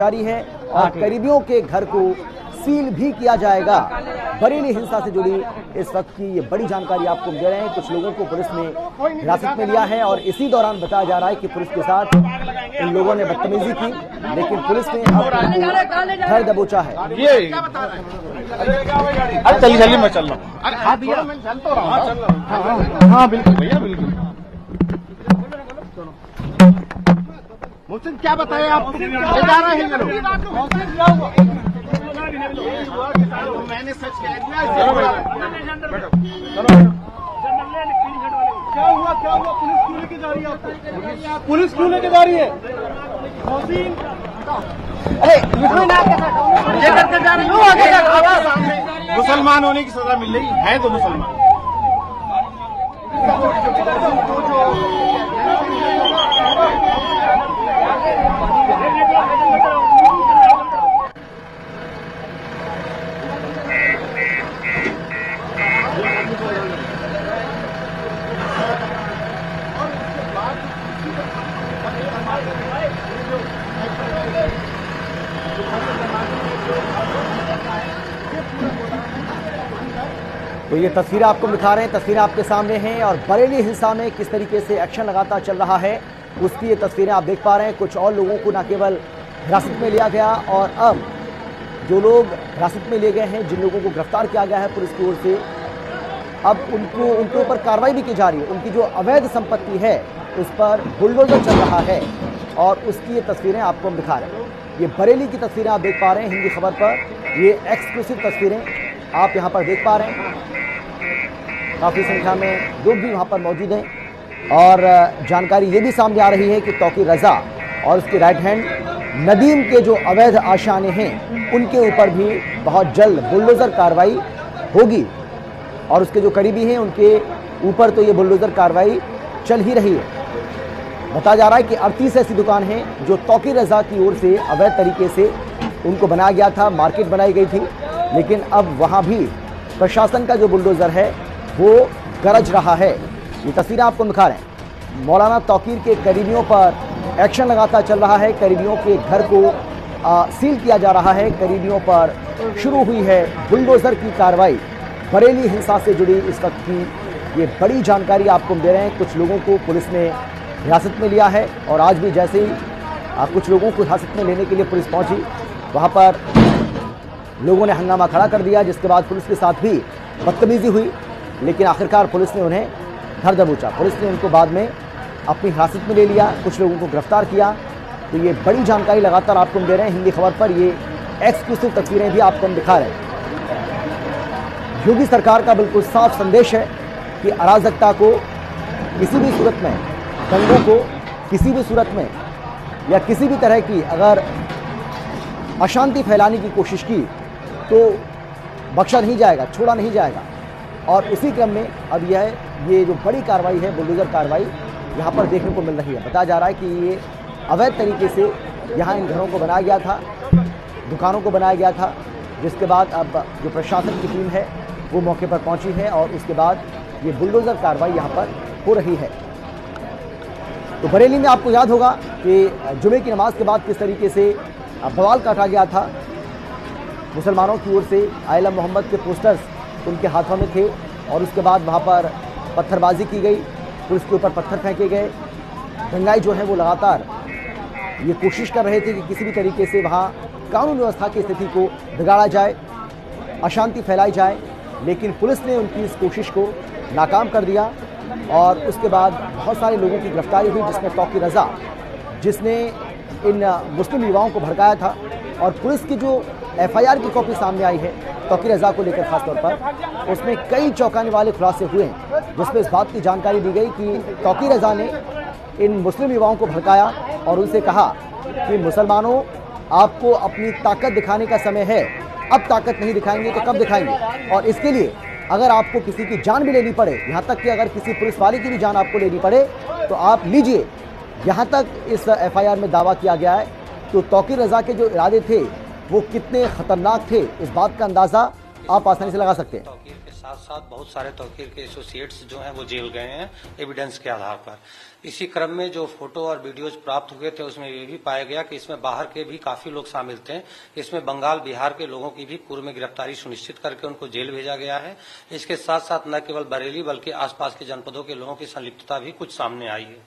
जारी है और करीबियों के घर को सील भी किया जाएगा। बरेली हिंसा से जुड़ी इस वक्त की ये बड़ी जानकारी आपको दे रहे हैं। कुछ लोगों को पुलिस ने हिरासत में लिया है और इसी दौरान बताया जा रहा है कि पुलिस के साथ इन लोगों ने बदतमीजी की, लेकिन पुलिस ने अब घर दबोचा है। चलिए मैं चल रहा हूँ। हाँ बिल्कुल भैया बिल्कुल। मोहसिन क्या बताए आप? जा रहे हैं मैंने सच कह दिया। क्या हुआ पुलिस क्यों लेके जा रही है? पुलिस क्यों लेके जा रही है? मोहसिन मुसलमान होने की सजा मिल रही है तो मुसलमान। तो ये तस्वीरें आपको दिखा रहे हैं, तस्वीरें आपके सामने हैं और बरेली हिंसा में किस तरीके से एक्शन लगातार चल रहा है उसकी ये तस्वीरें आप देख पा रहे हैं। कुछ और लोगों को न केवल हिरासत में लिया गया और अब जो लोग हिरासत में लिए गए हैं, जिन लोगों को गिरफ्तार किया गया है पुलिस की ओर से, अब उनके ऊपर कार्रवाई भी की जा रही है। उनकी जो अवैध संपत्ति है उस पर बुलडोजर चल रहा है और उसकी ये तस्वीरें आपको हम दिखा रहे हैं। ये बरेली की तस्वीरें आप देख पा रहे हैं हिंदी खबर पर। ये एक्सक्लूसिव तस्वीरें आप यहाँ पर देख पा रहे हैं। काफ़ी संख्या में लोग भी वहाँ पर मौजूद हैं और जानकारी ये भी सामने आ रही है कि तौकीर रजा और उसके राइट हैंड नदीम के जो अवैध आशियाने हैं उनके ऊपर भी बहुत जल्द बुलडोज़र कार्रवाई होगी और उसके जो करीबी हैं उनके ऊपर तो ये बुलडोज़र कार्रवाई चल ही रही है। बताया जा रहा है कि 38 ऐसी दुकान हैं जो तौकीर रजा की ओर से अवैध तरीके से उनको बनाया गया था, मार्केट बनाई गई थी, लेकिन अब वहाँ भी प्रशासन का जो बुलडोज़र है वो गरज रहा है। ये तस्वीरें आपको दिखा रहे हैं। मौलाना तौकीर के करीबियों पर एक्शन लगातार चल रहा है। करीबियों के घर को सील किया जा रहा है। करीबियों पर शुरू हुई है बुलडोज़र की कार्रवाई। बरेली हिंसा से जुड़ी इस वक्त की ये बड़ी जानकारी आपको दे रहे हैं। कुछ लोगों को पुलिस ने हिरासत में लिया है और आज भी जैसे ही कुछ लोगों को हिरासत में लेने के लिए पुलिस पहुंची, वहां पर लोगों ने हंगामा खड़ा कर दिया, जिसके बाद पुलिस के साथ भी बदतमीजी हुई, लेकिन आखिरकार पुलिस ने उन्हें घर दबोचा। पुलिस ने उनको बाद में अपनी हिरासत में ले लिया, कुछ लोगों को गिरफ्तार किया। तो ये बड़ी जानकारी लगातार आपको हम दे रहे हैं हिंदी खबर पर। ये एक्सक्लूसिव तस्वीरें भी आपको हम दिखा रहे हैं। योगी सरकार का बिल्कुल साफ संदेश है कि अराजकता को किसी भी सूरत में, दंगों को किसी भी सूरत में या किसी भी तरह की अगर अशांति फैलाने की कोशिश की तो बख्शा नहीं जाएगा, छोड़ा नहीं जाएगा। और उसी क्रम में अब ये जो बड़ी कार्रवाई है, बुलडोज़र कार्रवाई यहाँ पर देखने को मिल रही है। बताया जा रहा है कि ये अवैध तरीके से यहाँ इन घरों को बनाया गया था, दुकानों को बनाया गया था, जिसके बाद अब जो प्रशासन की टीम है वो मौके पर पहुँची है और उसके बाद ये बुलडोज़र कार्रवाई यहाँ पर हो रही है। तो बरेली में आपको याद होगा कि जुमे की नमाज के बाद किस तरीके से बवाल काटा गया था। मुसलमानों की ओर से आयला मोहम्मद के पोस्टर्स उनके हाथों में थे और उसके बाद वहाँ पर पत्थरबाजी की गई, पुलिस के ऊपर पत्थर फेंके गए। दंगाई जो है वो लगातार ये कोशिश कर रहे थे कि किसी भी तरीके से वहाँ कानून व्यवस्था की स्थिति को बिगाड़ा जाए, अशांति फैलाई जाए, लेकिन पुलिस ने उनकी इस कोशिश को नाकाम कर दिया और उसके बाद बहुत सारे लोगों की गिरफ्तारी हुई, जिसमें तौकीर रजा, जिसने इन मुस्लिम युवाओं को भड़काया था। और पुलिस की जो FIR की कॉपी सामने आई है तौकीर रजा को लेकर खासतौर पर, उसमें कई चौंकाने वाले खुलासे हुए हैं, जिसमें इस बात की जानकारी दी गई कि तौकीर रजा ने इन मुस्लिम युवाओं को भड़काया और उनसे कहा कि मुसलमानों, आपको अपनी ताकत दिखाने का समय है, अब ताकत नहीं दिखाएंगे तो कब दिखाएंगे, और इसके लिए अगर आपको किसी की जान भी लेनी पड़े, यहाँ तक कि अगर किसी पुलिस वाले की भी जान आपको लेनी पड़े तो आप लीजिए। यहाँ तक इस FIR में दावा किया गया है। तो तौकीर रजा के जो इरादे थे वो कितने खतरनाक थे, इस बात का अंदाजा आप आसानी से लगा सकते हैं। तौकीर के साथ साथ बहुत सारे तौकीर के एसोसिएट्स जो हैं वो जेल गए हैं एविडेंस के आधार पर। इसी क्रम में जो फोटो और वीडियोज प्राप्त हुए थे उसमें ये भी पाया गया कि इसमें बाहर के भी काफी लोग शामिल थे। इसमें बंगाल बिहार के लोगों की भी पूर्व में गिरफ्तारी सुनिश्चित करके उनको जेल भेजा गया है। इसके साथ साथ न केवल बरेली बल्कि आसपास के जनपदों के लोगों की संलिप्तता भी कुछ सामने आई है।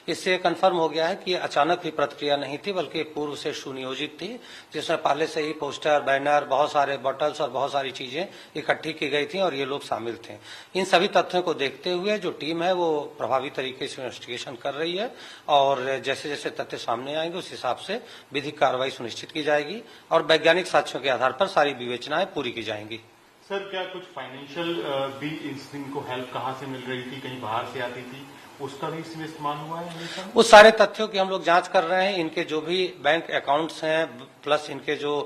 इससे कन्फर्म हो गया है कि ये अचानक भी प्रतिक्रिया नहीं थी बल्कि पूर्व से सुनियोजित थी, जिसमें पहले से ही पोस्टर, बैनर, बहुत सारे बॉटल्स और बहुत सारी चीजें इकट्ठी की गई थी और ये लोग शामिल थे। इन सभी तथ्यों को देखते हुए जो टीम है वो प्रभावी तरीके से इन्वेस्टिगेशन कर रही है और जैसे जैसे तथ्य सामने आएंगे उस हिसाब से विधिक कार्रवाई सुनिश्चित की जाएगी और वैज्ञानिक साक्ष्यों के आधार पर सारी विवेचनाएं पूरी की जाएंगी। सर, क्या कुछ फाइनेंशियल भी इनको हेल्प कहाँ से मिल रही थी, कहीं बाहर से आती थी, उसका भी इसमें इस्तेमाल हुआ है? उस सारे तथ्यों की हम लोग जांच कर रहे हैं। इनके जो भी बैंक अकाउंट्स हैं प्लस इनके जो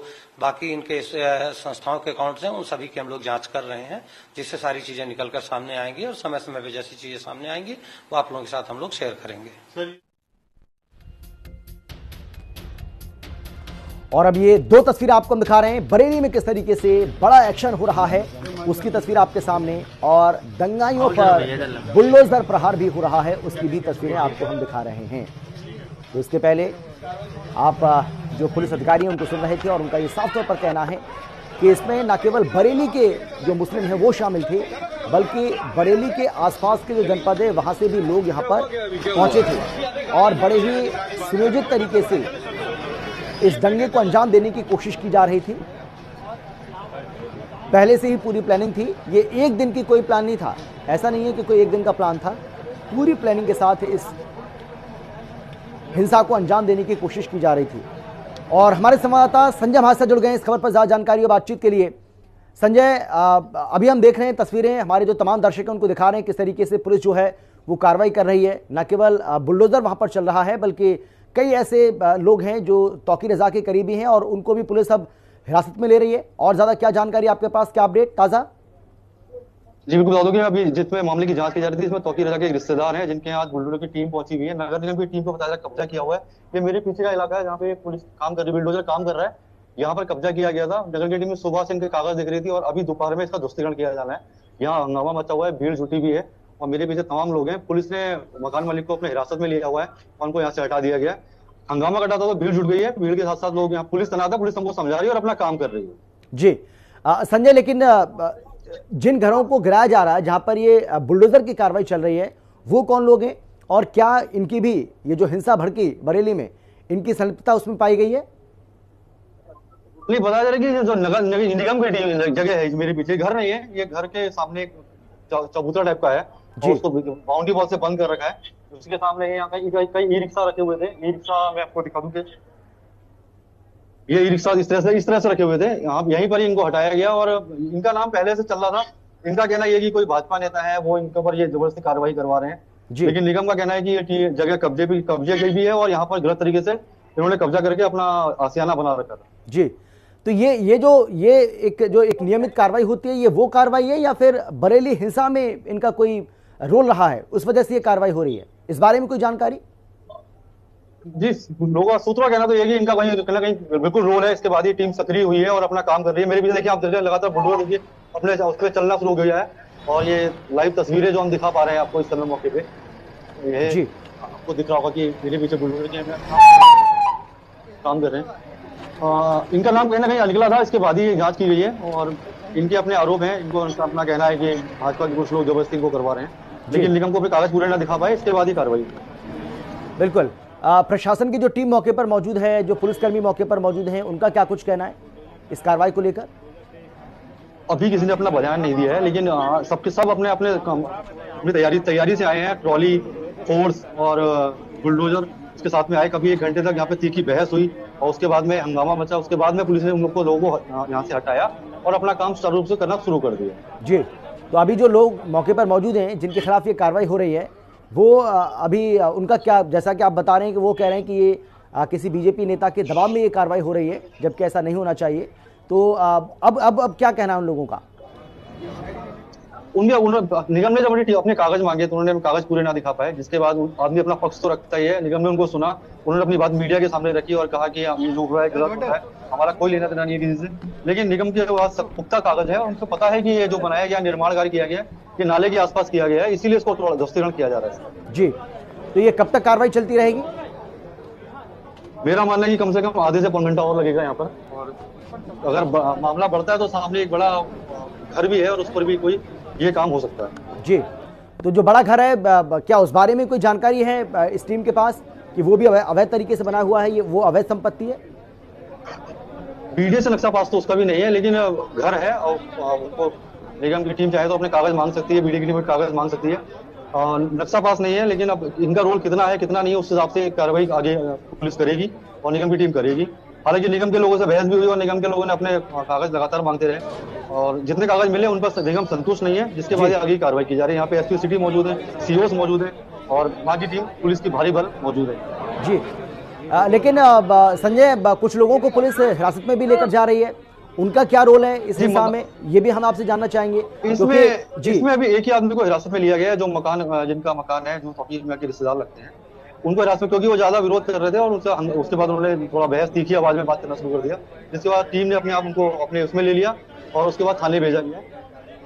बाकी इनके संस्थाओं के अकाउंट्स हैं उन सभी की हम लोग जांच कर रहे हैं, जिससे सारी चीजें निकलकर सामने आएंगी और समय समय पर जैसी चीजें सामने आएंगी वो आप लोगों के साथ हम लोग शेयर करेंगे। सर, और अब ये दो तस्वीरें आपको हम दिखा रहे हैं, बरेली में किस तरीके से बड़ा एक्शन हो रहा है उसकी तस्वीर आपके सामने, और दंगाइयों पर बुलडोजर प्रहार भी हो रहा है उसकी भी तस्वीरें आपको हम दिखा रहे हैं। तो इसके पहले आप जो पुलिस अधिकारी हैं उनको सुन रहे थे और उनका ये साफ तौर पर कहना है कि इसमें न केवल बरेली के जो मुस्लिम हैं वो शामिल थे बल्कि बरेली के आसपास के जो जनपद है वहां से भी लोग यहाँ पर पहुंचे थे और बड़े ही सुनियोजित तरीके से इस दंगे को अंजाम देने की कोशिश की जा रही थी। पहले से ही पूरी प्लानिंग थी, ये एक दिन की कोई प्लान नहीं था, ऐसा नहीं है कि कोई एक दिन का प्लान था, पूरी प्लानिंग के साथ इस हिंसा को अंजाम देने की कोशिश की जा रही थी। और हमारे संवाददाता संजय हमारे साथ जुड़ गए इस खबर पर ज्यादा जानकारी और बातचीत के लिए। संजय, अभी हम देख रहे हैं तस्वीरें, हमारे जो तमाम दर्शक हैं उनको दिखा रहे हैं किस तरीके से पुलिस जो है वो कार्रवाई कर रही है। न केवल बुलडोजर वहां पर चल रहा है बल्कि कई ऐसे लोग हैं जो तौकीर रजा के करीबी हैं और उनको भी पुलिस अब हिरासत में ले रही है। और ज्यादा क्या जानकारी आपके पास, क्या अपडेट ताजा? जी बिल्कुल बता दूं कि अभी जिसमें मामले की जांच की जा रही थी इसमें तौकीर रजा के एक रिश्तेदार हैं जिनके आज बुलडोजर की टीम पहुंची हुई है। नगर निगम की टीम को बताया कब्जा किया हुआ है। ये मेरे पीछे का इलाका है जहाँ पे पुलिस काम कर रही है, बुलडोजर काम कर रहा है, यहाँ पर कब्जा किया गया था। नगर की टीम में सुबह से इनके कागज दिख रही थी और अभी दोपहर में इसका ध्वस्तीकरण किया जाना है। यहाँ हंगामा मचा हुआ है, भीड़ जुटी भी है और मेरे पीछे तमाम लोग हैं। पुलिस ने मकान मालिक को अपने हिरासत में लिया हुआ है और उनको यहाँ से हटा दिया गया है। हंगामा कटा था तो भीड़ जुट गई है, भीड़ के साथ साथ लोग यहाँ, पुलिस तैनात है, पुलिस हमको समझा रही है और अपना काम कर रही है। जी संजय, लेकिन जिन घरों को गिराया जा रहा है जहां पर ये बुलडोजर की कार्रवाई चल रही है वो कौन लोग हैं और क्या इनकी भी ये जो हिंसा भड़की बरेली में इनकी संलिप्तता उसमें पाई गई है? नहीं, बताया जा रहा है कि जो नगर निगम की जगह है, मेरे पीछे घर नहीं है, ये घर के सामने एक चबूतरा टाइप का है और उसको बाउंड्री वॉल से बंद कर रखा है। उसके सामने यहाँ कई ई रिक्शा रखे हुए थे। ई रिक्शा मैं आपको दिखा दूं कि ये ई रिक्शा इस तरह से रखे हुए थे। यहाँ यहीं पर ही इनको हटाया गया और इनका नाम पहले से चल रहा था। इनका कहना ये कि कोई भाजपा नेता है वो इनके ऊपर ये जबरदस्ती कार्रवाई करवा रहे हैं, लेकिन निगम का कहना है कि ये जगह कब्जे की भी है और यहाँ पर गलत तरीके से इन्होंने कब्जा करके अपना आशियाना बना रखा था। जी, तो ये एक नियमित कार्रवाई होती है, ये वो कार्रवाई है या फिर बरेली हिंसा में इनका कोई रोल रहा है उस वजह से ये कार्रवाई हो रही है? इस बारे में कोई जानकारी? जी, लोगों का सूत्रों का कहना तो ये कि इनका कहीं ना कहीं बिल्कुल रोल है। इसके बाद ये टीम सक्रिय हुई है और अपना काम कर रही है। मेरे पीछे देखिए, आप लगातार बुलडोजर देखिए अपने उस पर चलना शुरू हो गया है और ये लाइव तस्वीरें जो हम दिखा पा रहे हैं आपको इस समय मौके पे, ये आपको दिख रहा होगा कि मेरे पीछे बुलडोजर के काम कर रहे हैं। इनका नाम कहीं ना कहीं निकला था, इसके बाद ही जांच की गई है और इनके अपने आरोप हैं। इनको अपना कहना है कि भाजपा के कुछ लोग जबरदस्ती इनको करवा रहे हैं, लेकिन निगम को अपने कागज पूरे ना दिखा पाए, इसके बाद ही कार्रवाई। बिल्कुल, प्रशासन की जो टीम मौके पर मौजूद है, जो पुलिसकर्मी मौके पर मौजूद हैं, उनका क्या कुछ कहना है इस कार्रवाई को लेकर? अभी किसी ने अपना बयान नहीं दिया है, लेकिन सब अपने तैयारी से आए हैं। ट्रॉली फोर्स और बुलडोजर इसके साथ में आए। कभी 1 घंटे तक यहाँ पे तीखी बहस हुई और उसके बाद में हंगामा मचा। उसके बाद में पुलिस ने लोगों को यहाँ से हटाया और अपना काम सुचारू रूप से करना शुरू कर दिया। जी, तो अभी जो लोग मौके पर मौजूद हैं जिनके खिलाफ ये कार्रवाई हो रही है वो अभी उनका क्या, जैसा कि आप बता रहे हैं कि वो कह रहे हैं कि ये किसी बीजेपी नेता के दबाव में ये कार्रवाई हो रही है, जबकि ऐसा नहीं होना चाहिए। तो अब क्या कहना है उन लोगों का? निगम ने जब अपने कागज मांगे तो उन्होंने कागज पूरे ना दिखा पाए, जिसके बाद आदमी अपना पक्ष तो रखता ही है। निगम ने उनको सुना, उन्होंने अपनी बात मीडिया के सामने रखी और कहा कि ये जो हुआ है गलत हो रहा है, हमारा कोई लेना देना नहीं है किसी से। लेकिन निगम के पास पुख्ता कागज है, उनको पता है कि ये जो बनाया गया, निर्माण कार्य किया गया, ये नाले के आसपास किया गया है, इसीलिए इसको ध्वस्तीकरण किया जा रहा है। जी, तो ये कब तक कार्रवाई चलती रहेगी? मेरा मानना है कि कम से कम आधे से पौन घंटा और लगेगा यहाँ पर, और अगर मामला बढ़ता है तो सामने एक बड़ा घर भी है और उस पर भी कोई ये काम हो सकता है। जी, तो जो बड़ा घर है, क्या उस बारे में कोई जानकारी है इस टीम के पास कि वो भी अवैध तरीके से बना हुआ है, ये वो अवैध संपत्ति है? बीडीए से नक्शा पास तो उसका भी नहीं है, लेकिन घर है और उनको निगम की टीम चाहे तो अपने कागज मांग सकती है, बीडीए की टीम कागज मांग सकती है। नक्शा पास नहीं है, लेकिन अब इनका रोल कितना है कितना नहीं है उस हिसाब से कार्रवाई आगे पुलिस करेगी और निगम की टीम करेगी। हालांकि निगम के लोगों से बहस भी हुई और निगम के लोगों ने अपने कागज लगातार मांगते रहे, और जितने कागज मिले उन पर निगम संतुष्ट नहीं है, जिसके बाद आगे कार्रवाई की जा रही है। यहाँ पे एसपी सिटी मौजूद है, सीओस मौजूद है और बाकी टीम पुलिस की भारी बल मौजूद है। जी, लेकिन संजय, कुछ लोगों को पुलिस हिरासत में भी लेकर जा रही है, उनका क्या रोल है इस हिस्सा में, ये भी हम आपसे जानना चाहेंगे। इसमें अभी एक ही आदमी को हिरासत में लिया गया है, जो जिनका मकान है, जो फकीर मियां के रिश्तेदार लगते हैं, उनको हिरासत में, क्योंकि वो ज्यादा विरोध कर रहे थे और उसके बाद उन्होंने थोड़ा बहस तीखी आवाज में बात करना शुरू कर दिया, जिसके बाद टीम ने अपने आप उनको अपने उसमें ले लिया और उसके बाद थाने भेजा गया,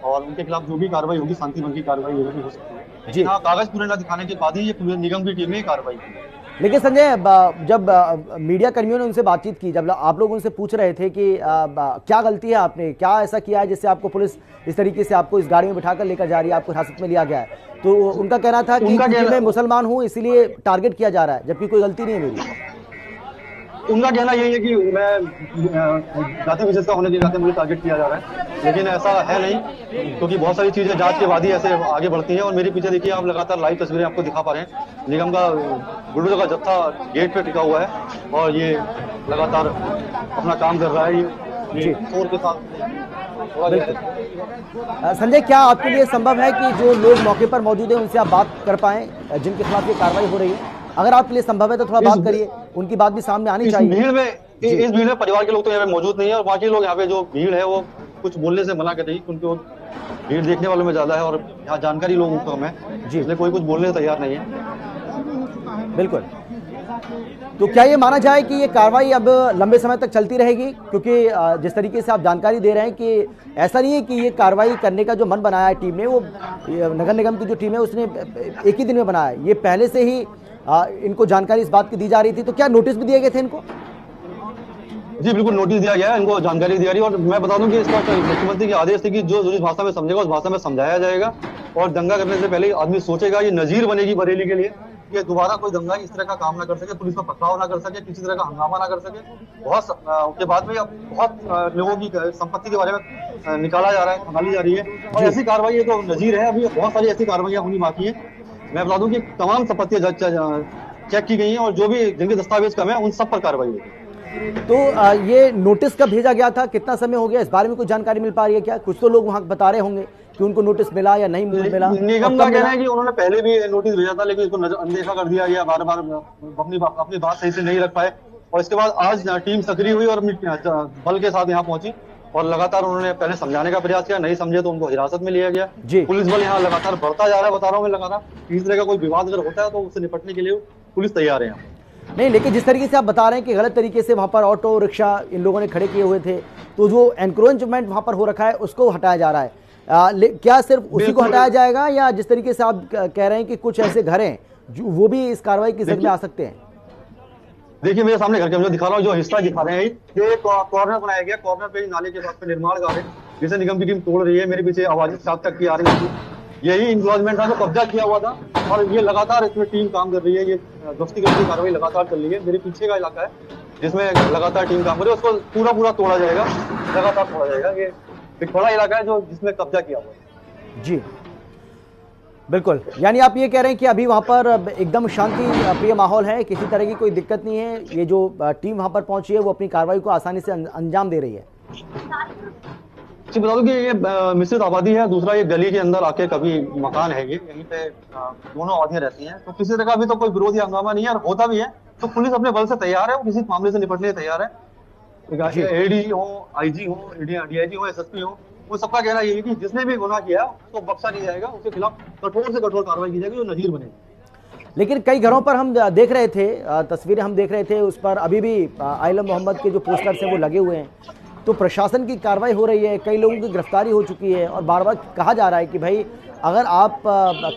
और उनके खिलाफ जो भी कार्रवाई होगी शांति भंग की कार्रवाई हो सकती है। लेकिन हाँ, कागज पूरे न दिखाने के बाद ही ये निगम की टीम ने कार्रवाई की। लेकिन संजय, जब मीडिया कर्मियों ने उनसे बातचीत की, जब आप लोग उनसे पूछ रहे थे कि क्या गलती है आपने, क्या ऐसा किया है जिससे आपको पुलिस इस तरीके से आपको इस गाड़ी में बिठाकर लेकर जा रही है, आपको हिरासत में लिया गया है, तो उनका कहना था कि मैं मुसलमान हूं इसीलिए टारगेट किया जा रहा है, जबकि कोई गलती नहीं है मेरी। उनका कहना यही है कि मैं जाति विशेष का होने के नाते मुझे टारगेट किया जा रहा है, लेकिन ऐसा है नहीं, क्योंकि बहुत सारी चीजें जांच के बाद ही ऐसे आगे बढ़ती हैं। और मेरे पीछे देखिए, आप लगातार लाइव तस्वीरें आपको दिखा पा रहे हैं, निगम का बुलडोजर का जत्था गेट पे टिका हुआ है और ये लगातार अपना काम कर रहा है, ये शोर के साथ। संजय, क्या आपके लिए संभव है कि जो लोग मौके पर मौजूद हैं उनसे आप बात कर पाएं, जिनके खिलाफ ये कार्रवाई हो रही है? अगर आपके लिए संभव है तो थोड़ा बात करिए, उनकी बात भी सामने आनी चाहिए। इस भीड़ में परिवार के लोग तो यहाँ पे मौजूद नहीं है, और बाकी लोग यहाँ पे जो भीड़ है वो कुछ बोलने से मना कर रही है, क्योंकि भीड़ देखने वालों में ज्यादा है और यहाँ जानकारी लोगों को कम है, इसलिए कोई कुछ बोलने से तैयार नहीं है। बिल्कुल, तो क्या ये माना जाए कि ये कार्रवाई अब लंबे समय तक चलती रहेगी? क्योंकि जिस तरीके से आप जानकारी दे रहे हैं कि ऐसा नहीं है कि ये कार्रवाई करने का जो मन बनाया है टीम ने, वो नगर निगम की जो टीम है उसने एक ही दिन में बनाया है, ये पहले से ही इनको जानकारी इस बात की दी जा रही थी, तो क्या नोटिस भी दिए गए थे इनको? जी बिल्कुल, नोटिस दिया गया है, इनको जानकारी दी जा रही है। और मैं बता दूं कि इसका मुख्यमंत्री के आदेश थे कि जो जिस भाषा में समझेगा उस भाषा में समझाया जाएगा, और दंगा करने से पहले आदमी सोचेगा, ये नजीर बनेगी बरेली के लिए कि दोबारा कोई दंगा इस तरह का काम ना कर सके, पुलिस पर पथराव ना कर सके, किसी तरह का हंगामा ना कर सके। बहुत उसके बाद में बहुत लोगों की संपत्ति के बारे में निकाला जा रहा है, खंगाली जा रही है, और ऐसी कार्रवाई है तो नजीर है, अभी बहुत सारी ऐसी कार्रवाइयां होनी बाकी है। मैं बता दूं कि तमाम संपत्तियां चेक की गई हैं, और जो भी जिनके दस्तावेज कम है उन सब पर कार्रवाई होगी। तो ये नोटिस कब भेजा गया था, कितना समय हो गया, इस बारे में कुछ जानकारी मिल पा रही है क्या? कुछ तो लोग वहां बता रहे होंगे कि उनको नोटिस मिला या नहीं मिला। निगम का कहना है कि उन्होंने पहले भी नोटिस भेजा था, लेकिन इसको अनदेखा कर दिया गया, बार बार अपनी बात सही से नहीं रख पाए, और इसके बाद आज टीम सक्रिय हुई और बल के साथ यहाँ पहुंची, और लगातार उन्होंने पहले समझाने का प्रयास किया, नहीं समझे तो उनको हिरासत में लिया गया। पुलिस बल यहाँ लगातार बढ़ता जा रहा है, बता रहा हूँ मैं लगातार। इस तरह का कोई विवाद अगर होता है तो उससे निपटने के लिए पुलिस तैयार है यहाँ। नहीं, लेकिन जिस तरीके से आप बता रहे हैं कि गलत तरीके से वहां पर ऑटो रिक्शा इन लोगों ने खड़े किए हुए थे, तो जो एनक्रोचमेंट वहां पर हो रखा है उसको हटाया जा रहा है, क्या सिर्फ उसी को हटाया जाएगा, या जिस तरीके से आप कह रहे हैं कि कुछ ऐसे घर हैं जो वो भी इस कार्रवाई की जद में आ सकते हैं? देखिए, मेरे सामने घर के मैं दिखा रहा हूँ, जो हिस्सा दिखा रहे हैं, ये कॉर्नर बनाया गया, कॉर्नर पे नाले के पास पे निर्माण कार्य जिसे निगम की टीम तोड़ रही है। मेरे पीछे आवाजें साफ तक की आ रही है, यही इंक्लोजमेंट था जो कब्जा किया हुआ था, और ये लगातार इसमें टीम काम कर रही है, ये गश्ती कार्रवाई लगातार चल रही है। मेरे पीछे का इलाका है जिसमें लगातार टीम काम कर रही है, उसको पूरा तोड़ा जाएगा, लगातार तोड़ा जाएगा। ये एक बड़ा इलाका है जो जिसमें कब्जा किया हुआ है। जी बिल्कुल, यानी आप ये कह रहे हैं कि अभी वहाँ पर एकदम शांति प्रिय माहौल है, किसी तरह की कोई दिक्कत नहीं है, ये जो टीम वहाँ पर पहुंची है वो अपनी कार्रवाई को आसानी से अंजाम दे रही है। जी बता दूं कि ये मिश्रित आबादी है, दूसरा ये गली के अंदर आके कभी मकान है, ये यहीं पे दोनों आबादियां रहती हैं, तो किसी तरह का अभी तो कोई विरोध या हंगामा नहीं है, और होता भी है तो पुलिस अपने बल से तैयार है, वो किसी मामले से निपटने तैयार है। एडी हो, आईजी हो, डीआईजी हो, एसएसपी हो, वो सबका कहना यही है कि जिसने भी गुनाह किया उसको बख्शा नहीं जाएगा, उसके खिलाफ कठोर से कठोर कार्रवाई की जाएगी, जो नजीर बनेगी। लेकिन कई घरों पर हम देख रहे थे, तस्वीरें हम देख रहे थे, उस पर अभी भी आइलम मोहम्मद के जो पोस्टर्स हैं वो लगे हुए हैं, तो प्रशासन की कार्रवाई हो रही है, कई लोगों की गिरफ्तारी हो चुकी है और बार बार कहा जा रहा है कि भाई अगर आप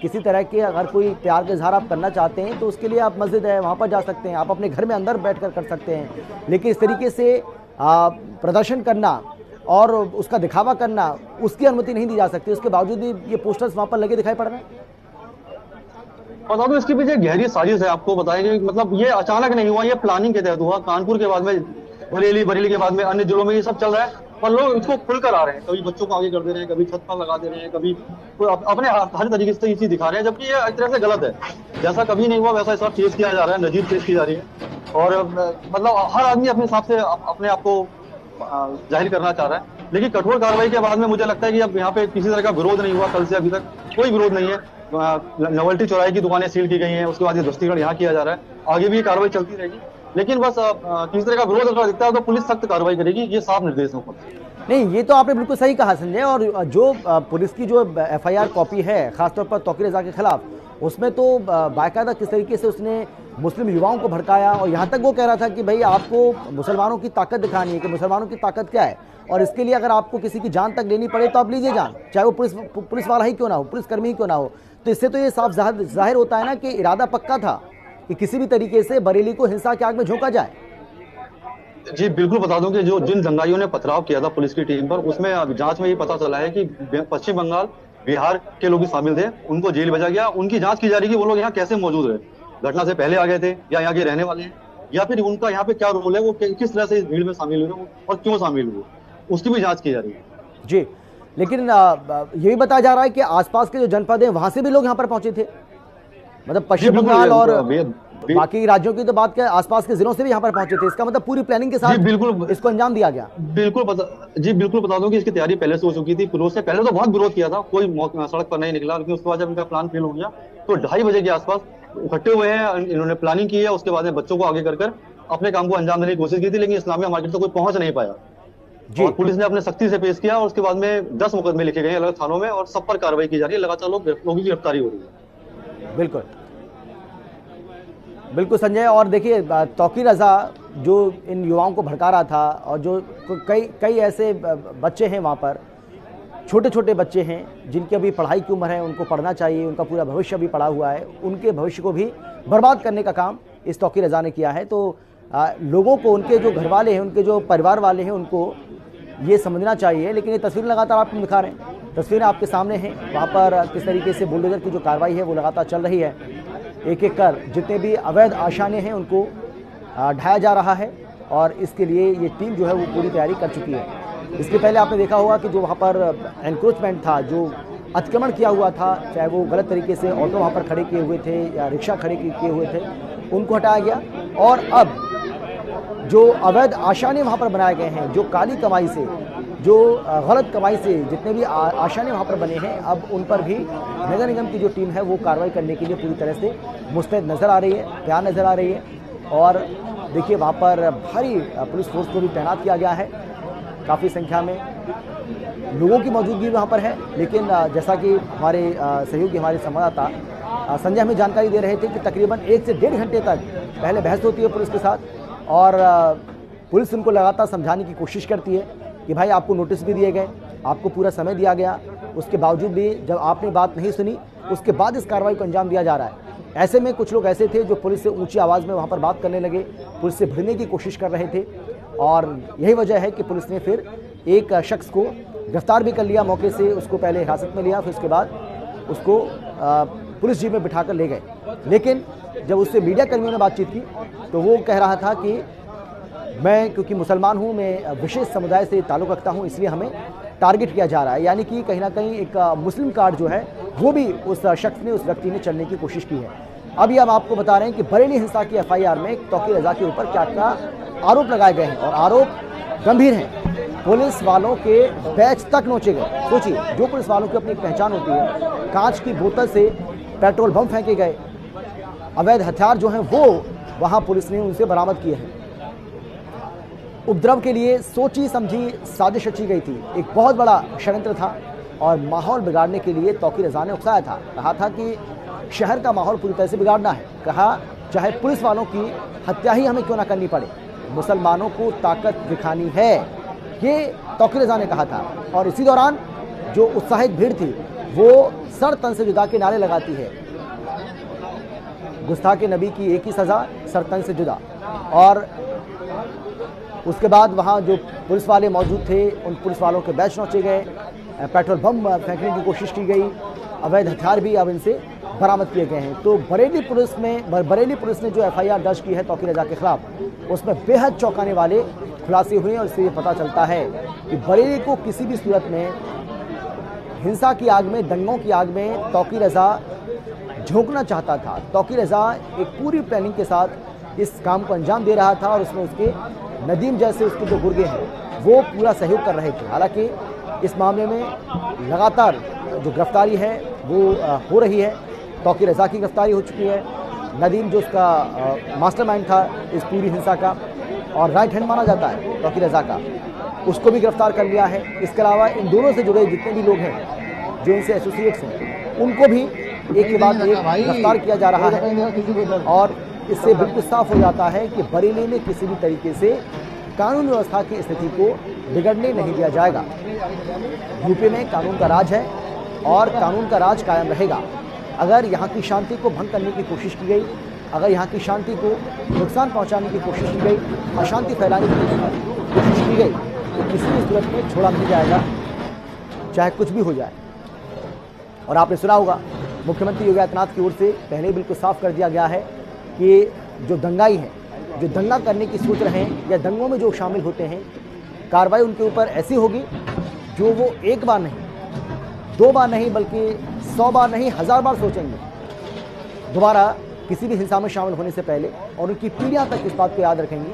किसी तरह के अगर कोई प्यार का इजहार आप करना चाहते हैं तो उसके लिए आप मस्जिद है वहाँ पर जा सकते हैं, आप अपने घर में अंदर बैठकर कर सकते हैं, लेकिन इस तरीके से प्रदर्शन करना और उसका दिखावा करना उसकी अनुमति नहीं दी जा सकती। उसके बावजूद भी ये पोस्टर्स वहाँ पर लगे दिखाई पड़ रहे हैं। बता दो इसके पीछे गहरी साजिश है, आपको बताएंगे। मतलब ये अचानक नहीं हुआ, ये प्लानिंग के तहत हुआ। कानपुर के बाद में बरेली के बाद में अन्य जिलों में ये सब चल रहा है और लोग इसको खुलकर आ रहे हैं। कभी बच्चों को आगे कर दे रहे हैं, कभी छत पर लगा दे रहे हैं, कभी अपने हर तरीके से ये चीज दिखा रहे हैं, जबकि ये एक तरह से गलत है। जैसा कभी नहीं हुआ वैसा सब पेश किया जा रहा है, नजीर पेश की जा रही है और मतलब हर आदमी अपने हिसाब से अपने आप को जाहिर करना चाह रहा है। लेकिन कठोर कार्रवाई के बाद में मुझे लगता है कि अब यहाँ पे किसी तरह का विरोध नहीं हुआ। कल से अभी तक कोई विरोध नहीं है। नवल्टी चौराहे की दुकानें सील की गई हैं, उसके बाद ये दस्तीगढ़ यहाँ किया जा रहा है। आगे भी कार्रवाई चलती रहेगी, लेकिन बस किसी तरह का विरोध अगर दिखता है तो पुलिस सख्त कार्रवाई करेगी, ये साफ निर्देश है। नहीं, ये तो आपने बिल्कुल सही कहा संजय। और जो पुलिस की जो FIR कॉपी है खासतौर पर तौकीर रजा के खिलाफ, उसमें तो बाकायदा किस तरीके से उसने मुस्लिम युवाओं को भड़काया और यहाँ तक वो कह रहा था कि भाई आपको मुसलमानों की ताकत दिखानी है कि मुसलमानों की ताकत क्या है और इसके लिए अगर आपको किसी की जान तक लेनी पड़े तो आप लीजिए जान, चाहे वो पुलिस वाला ही क्यों ना हो, पुलिसकर्मी ही क्यों ना हो। तो इससे तो ये साफ जाहिर होता है ना कि इरादा पक्का था कि किसी भी तरीके से बरेली को हिंसा की आग में झोंका जाए। जी बिल्कुल बता दूं कि जो जिन दंगाइयों ने पथराव किया था पुलिस की टीम पर, उसमें जांच में ये पता चला है कि पश्चिम बंगाल बिहार के लोग भी शामिल थे। उनको जेल भेजा गया। उनकी जांच की जा रही है कि वो लोग यहाँ कैसे मौजूद रहे, घटना से पहले आ गए थे या यहाँ के रहने वाले हैं, या फिर उनका यहाँ पे क्या रोल है, वो किस तरह से इस भीड़ में शामिल हुए और क्यों शामिल हुए, उसकी भी जांच की जा रही है। जी, लेकिन ये भी बताया जा रहा है कि आसपास के जो जनपद हैं वहां से भी लोग यहाँ पर पहुंचे थे, मतलब पश्चिम बंगाल और बाकी राज्यों की तो बात क्या, आसपास के जिलों से भी यहाँ पर पहुंचे थे। इसका मतलब पूरी प्लानिंग के साथ बिल्कुल इसको अंजाम दिया गया। बिल्कुल बता दूं कि इसकी तैयारी पहले से हो चुकी थी। फिरोज से पहले तो बहुत विरोध किया था, कोई सड़क पर नहीं निकला, लेकिन उसके बाद जब इनका प्लान फेल हो गया तो 2:30 बजे के आसपास इकट्ठे हुए हैं। इन्होंने प्लानिंग की है, उसके बाद में बच्चों को आगे कर अपने काम को अंजाम देने की कोशिश की थी, लेकिन इस्लामिया मार्केट तक कोई पहुंच नहीं पाया और पुलिस ने अपने सख्ती से पेश किया और उसके बाद में 10 मुकदमे लिखे गए अलग थानों में और सब पर कार्रवाई की जा रही है। लगातार लोगों की गिरफ्तारी हो रही है। बिल्कुल संजय। और देखिए तौकीर रजा जो इन युवाओं को भड़का रहा था और जो कई ऐसे बच्चे हैं वहाँ पर, छोटे छोटे बच्चे हैं जिनकी अभी पढ़ाई की उम्र है, उनको पढ़ना चाहिए, उनका पूरा भविष्य भी पड़ा हुआ है, उनके भविष्य को भी बर्बाद करने का काम इस तौकीर रजा ने किया है। तो लोगों को, उनके जो घर वाले हैं, उनके जो परिवार वाले हैं, उनको ये समझना चाहिए। लेकिन ये तस्वीर लगातार आपको दिखा रहे हैं, तस्वीरें आपके सामने हैं। वहाँ पर किस तरीके से बुलडोजर की जो कार्रवाई है वो लगातार चल रही है। एक एक कर जितने भी अवैध आशाने हैं उनको ढाया जा रहा है और इसके लिए ये टीम जो है वो पूरी तैयारी कर चुकी है। इसके पहले आपने देखा होगा कि जो वहाँ पर एनक्रोचमेंट था, जो अतिक्रमण किया हुआ था, चाहे वो गलत तरीके से ऑटो वहाँ पर खड़े किए हुए थे या रिक्शा खड़े किए हुए थे, उनको हटाया गया। और अब जो अवैध आशाने वहाँ पर बनाए गए हैं, जो काली कमाई से, जो गलत कमाई से जितने भी आशाने वहाँ पर बने हैं, अब उन पर भी नगर निगम की जो टीम है वो कार्रवाई करने के लिए पूरी तरह से मुस्तैद नज़र आ रही है, तैयार नज़र आ रही है। और देखिए वहाँ पर भारी पुलिस फोर्स को भी तैनात किया गया है, काफ़ी संख्या में लोगों की मौजूदगी वहाँ पर है। लेकिन जैसा कि हमारे सहयोगी, हमारे संवाददाता संजय हमें जानकारी दे रहे थे कि तकरीबन 1 से 1.5 घंटे तक पहले बहस होती है पुलिस के साथ और पुलिस उनको लगातार समझाने की कोशिश करती है कि भाई आपको नोटिस भी दिए गए, आपको पूरा समय दिया गया, उसके बावजूद भी जब आपने बात नहीं सुनी उसके बाद इस कार्रवाई को अंजाम दिया जा रहा है। ऐसे में कुछ लोग ऐसे थे जो पुलिस से ऊंची आवाज़ में वहाँ पर बात करने लगे, पुलिस से भिड़ने की कोशिश कर रहे थे और यही वजह है कि पुलिस ने फिर एक शख्स को गिरफ्तार भी कर लिया मौके से, उसको पहले हिरासत में लिया, फिर उसके बाद उसको पुलिस जीप में बिठाकर ले गए। लेकिन जब उससे मीडिया कर्मियों ने बातचीत की तो वो कह रहा था कि मैं क्योंकि मुसलमान हूँ, मैं विशेष समुदाय से ताल्लुक़ रखता हूँ, इसलिए हमें टारगेट किया जा रहा है। यानी कि कहीं ना कहीं एक मुस्लिम कार्ड जो है वो भी उस शख्स ने, उस व्यक्ति ने चलने की कोशिश की है। अभी हम आपको बता रहे हैं कि बरेली हिंसा की FIR में तौकीर रजा के ऊपर क्या क्या आरोप लगाए गए हैं और आरोप गंभीर हैं। पुलिस वालों के बैच तक नोचे गए। सोचिए, जो पुलिस वालों की अपनी पहचान होती है, कांच की बोतल से पेट्रोल बम फेंके गए, अवैध हथियार जो हैं वो वहाँ पुलिस ने उनसे बरामद किए हैं। उपद्रव के लिए सोची समझी साजिश रची गई थी, एक बहुत बड़ा षड्यंत्र था और माहौल बिगाड़ने के लिए तौकीर रजा ने उकसाया था। कहा था कि शहर का माहौल पूरी तरह से बिगाड़ना है, कहा चाहे पुलिस वालों की हत्या ही हमें क्यों ना करनी पड़े, मुसलमानों को ताकत दिखानी है, ये तौकीर रज़ा ने कहा था। और इसी दौरान जो उत्साहित भीड़ थी वो सर तन से जुदा के नारे लगाती है। गुस्ताखे नबी की एक ही सज़ा, सर तन से जुदा। और उसके बाद वहाँ जो पुलिस वाले मौजूद थे उन पुलिस वालों के बैच नोचे गए, पेट्रोल बम फेंकने की कोशिश की गई, अवैध हथियार भी अब इनसे बरामद किए गए हैं। तो बरेली पुलिस ने जो एफआईआर दर्ज की है तौकीर रज़ा के खिलाफ, उसमें बेहद चौंकाने वाले खुलासे हुए हैं। और इससे ये पता चलता है कि बरेली को किसी भी सूरत में हिंसा की आग में, दंगों की आग में तौकीर रज़ा झोंकना चाहता था। तौकीर रज़ा एक पूरी प्लानिंग के साथ इस काम को अंजाम दे रहा था और उसमें उसके नदीम जैसे उसके जो गुर्गे हैं वो पूरा सहयोग कर रहे थे। हालांकि इस मामले में लगातार जो गिरफ्तारी है वो हो रही है। तौकीर रज़ा की गिरफ्तारी हो चुकी है, नदीम जो उसका मास्टरमाइंड था इस पूरी हिंसा का और राइट हैंड माना जाता है तौकीर रज़ा का, उसको भी गिरफ्तार कर लिया है। इसके अलावा इन दोनों से जुड़े जितने भी लोग हैं जो इनसे एसोसिएट्स हैं उनको भी एक के बाद एक गिरफ्तार किया जा रहा है। और इससे बिल्कुल साफ हो जाता है कि बरेली में किसी भी तरीके से कानून व्यवस्था की स्थिति को बिगड़ने नहीं दिया जाएगा। यूपी में कानून का राज है और कानून का राज कायम रहेगा। अगर यहाँ की शांति को भंग करने की कोशिश की गई, अगर यहाँ की शांति को नुकसान पहुँचाने की कोशिश की गई, अशांति फैलाने की कोशिश की गई, तो किसी भी सूरत में छोड़ा नहीं जाएगा, चाहे कुछ भी हो जाए। और आपने सुना होगा मुख्यमंत्री योगी आदित्यनाथ की ओर से पहले बिल्कुल साफ कर दिया गया है कि जो दंगाई हैं, जो दंगा करने की सोच रहे हैं या दंगों में जो शामिल होते हैं, कार्रवाई उनके ऊपर ऐसी होगी जो वो एक बार नहीं, दो बार नहीं, बल्कि 100 बार नहीं, 1000 बार सोचेंगे दोबारा किसी भी हिंसा में शामिल होने से पहले। और उनकी पीढ़ियां तक इस बात को याद रखेंगी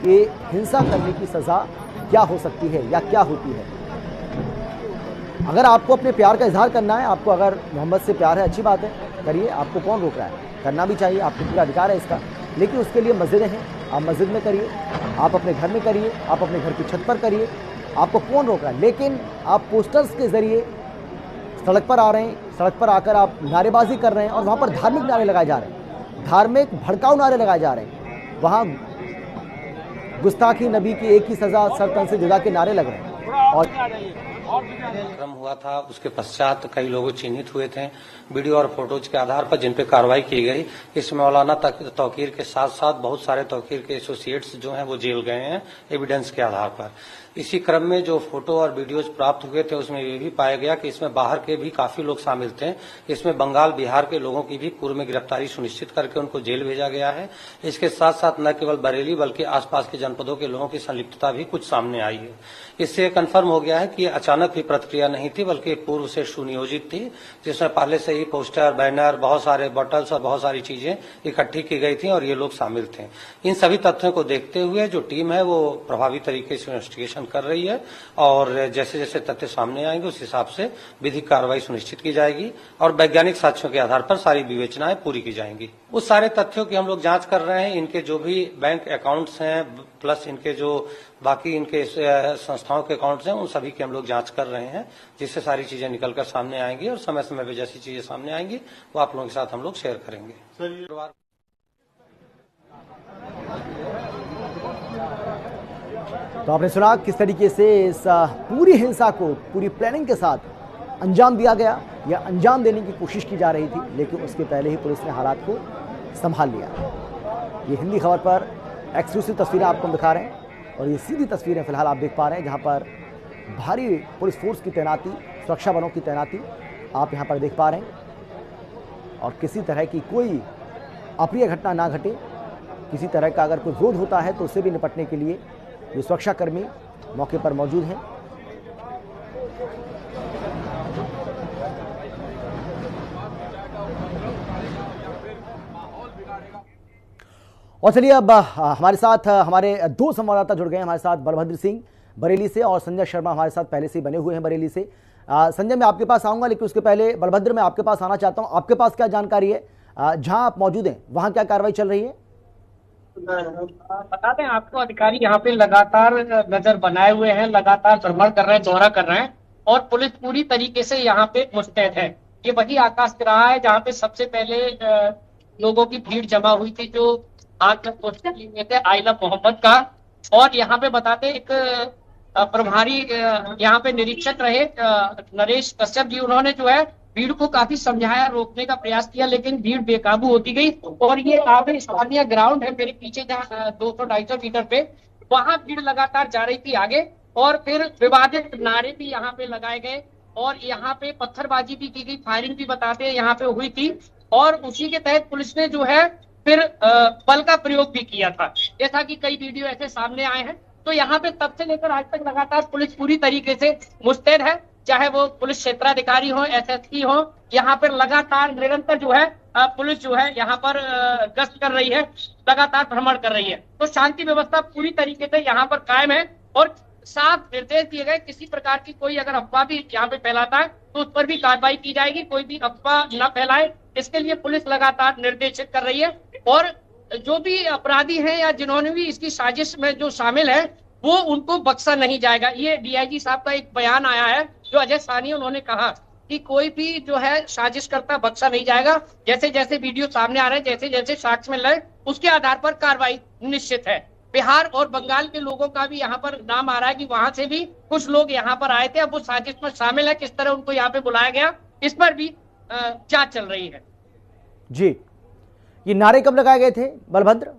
कि हिंसा करने की सज़ा क्या हो सकती है या क्या होती है। अगर आपको अपने प्यार का इजहार करना है, आपको अगर मोहम्मद से प्यार है, अच्छी बात है, करिए, आपको कौन रोक रहा है, करना भी चाहिए, आपको पूरा अधिकार है इसका। लेकिन उसके लिए मस्जिदें हैं, आप मस्जिद में करिए, आप अपने घर में करिए, आप अपने घर की छत पर करिए, आपको कौन रोक रहा है। लेकिन आप पोस्टर्स के ज़रिए सड़क पर आ रहे हैं, सड़क पर आकर आप नारेबाजी कर रहे हैं और वहाँ पर धार्मिक नारे लगाए जा रहे हैं, धार्मिक भड़काऊ नारे लगाए जा रहे हैं, वहाँ गुस्ताखी नबी की एक ही सज़ा, सर तन से जुदा के नारे लग रहे हैं। और क्रम हुआ था, उसके पश्चात कई लोग चिन्हित हुए थे वीडियो और फोटोज के आधार पर जिन पे कार्रवाई की गई। इसमें मौलाना तौकीर के साथ साथ बहुत सारे तौकीर के एसोसिएट्स जो हैं वो जेल गए हैं एविडेंस के आधार पर। इसी क्रम में जो फोटो और वीडियोज प्राप्त हुए थे उसमें ये भी पाया गया कि इसमें बाहर के भी काफी लोग शामिल थे। इसमें बंगाल, बिहार के लोगों की भी पूर्व में गिरफ्तारी सुनिश्चित करके उनको जेल भेजा गया है। इसके साथ साथ न केवल बरेली बल्कि आसपास के जनपदों के लोगों की संलिप्तता भी कुछ सामने आई है। इससे कन्फर्म हो गया है कि अचानक भी प्रतिक्रिया नहीं थी बल्कि पूर्व से सुनियोजित थी, जिसमें पहले से ही पोस्टर, बैनर, बहुत सारे बॉटल्स और बहुत सारी चीजें इकट्ठी की गई थी और ये लोग शामिल थे। इन सभी तथ्यों को देखते हुए जो टीम है वो प्रभावी तरीके से इन्वेस्टिगेशन कर रही है और जैसे जैसे तथ्य सामने आएंगे उस हिसाब से विधिक कार्रवाई सुनिश्चित की जाएगी और वैज्ञानिक साक्ष्यों के आधार पर सारी विवेचनाएं पूरी की जाएंगी। उस सारे तथ्यों की हम लोग जांच कर रहे हैं। इनके जो भी बैंक अकाउंट्स हैं प्लस इनके जो बाकी इनके संस्थाओं के अकाउंट्स हैं उन सभी की हम लोग जांच कर रहे हैं, जिससे सारी चीजें निकलकर सामने आएंगी और समय समय पर जैसी चीजें सामने आएंगी वो आप लोगों के साथ हम लोग शेयर करेंगे। तो आपने सुना किस तरीके से इस पूरी हिंसा को पूरी प्लानिंग के साथ अंजाम दिया गया या अंजाम देने की कोशिश की जा रही थी, लेकिन उसके पहले ही पुलिस ने हालात को संभाल लिया। ये हिंदी खबर पर एक्सक्लूसिव तस्वीरें आपको दिखा रहे हैं और ये सीधी तस्वीरें फिलहाल आप देख पा रहे हैं जहां पर भारी पुलिस फोर्स की तैनाती, सुरक्षा बलों की तैनाती आप यहां पर देख पा रहे हैं। और किसी तरह की कोई अप्रिय घटना ना घटे, किसी तरह का अगर कोई विरोध होता है तो उससे भी निपटने के लिए ये सुरक्षाकर्मी मौके पर मौजूद हैं। और चलिए अब हमारे साथ हमारे दो संवाददाता जुड़ गए हैं हमारे साथ, बलभद्र सिंह बरेली से और संजय शर्मा हमारे साथ पहले से ही बने हुए हैं बरेली से। संजय, मैं आपके पास आऊंगा, लेकिन उसके पहले बलभद्र मैं आपके पास आना चाहता हूं। आपके पास क्या जानकारी है, जहां आप मौजूद हैं वहां क्या कार्रवाई चल रही है? बता दें आपको, अधिकारी यहाँ पे लगातार नजर बनाए हुए हैं, लगातार भ्रमण कर रहे हैं, दौरा कर रहे हैं और पुलिस पूरी तरीके से यहाँ पे मुस्तैद है। ये वही आकाश रहा है जहाँ पे सबसे पहले लोगों की भीड़ जमा हुई थी जो हाथ में पोस्टर लिए थे आई लव मोहम्मद का। और यहाँ पे बताते एक प्रभारी यहाँ पे निरीक्षक रहे नरेश कश्यप जी, उन्होंने जो है भीड़ को काफी समझाया, रोकने का प्रयास किया, लेकिन भीड़ बेकाबू होती गई। और ये आगे स्थानीय ग्राउंड है मेरे पीछे जहाँ 200-250 मीटर पे, वहां भीड़ लगातार जा रही थी आगे, और फिर विवादित नारे भी यहाँ पे लगाए गए और यहाँ पे पत्थरबाजी भी की गई, फायरिंग भी बताते हैं यहाँ पे हुई थी। और उसी के तहत पुलिस ने जो है फिर बल का प्रयोग भी किया था, जैसा कि कई वीडियो ऐसे सामने आए हैं। तो यहाँ पे तब से लेकर आज तक लगातार पुलिस पूरी तरीके से मुस्तैद है, चाहे वो पुलिस क्षेत्राधिकारी हो, एसएसपी हो, यहाँ पर लगातार निरंतर जो है पुलिस जो है यहाँ पर गश्त कर रही है, लगातार भ्रमण कर रही है। तो शांति व्यवस्था पूरी तरीके से यहाँ पर कायम है और साफ निर्देश दिए गए, किसी प्रकार की कोई अगर अफवाह भी यहाँ पे फैलाता है तो उस पर भी कार्रवाई की जाएगी, कोई भी अफवाह न फैलाए, इसके लिए पुलिस लगातार निर्देशित कर रही है। और जो भी अपराधी हैं या जिन्होंने भी इसकी साजिश में जो शामिल है, वो उनको बख्शा नहीं जाएगा। ये डीआईजी साहब का एक बयान आया है जो अजय साहनी, उन्होंने कहा कि कोई भी जो है साजिश करता बख्शा नहीं जाएगा, जैसे जैसे वीडियो सामने आ रहे हैं, जैसे जैसे साक्ष्य मिल रहे हैं, उसके आधार पर कार्रवाई निश्चित है। बिहार और बंगाल के लोगों का भी यहाँ पर नाम आ रहा है कि वहां से भी कुछ लोग यहाँ पर आए थे, अब वो साजिश में शामिल है, किस तरह उनको यहाँ पे बुलाया गया, इस पर भी जांच चल रही है। जी, ये नारे कब लगाए गए थे बलभद्र,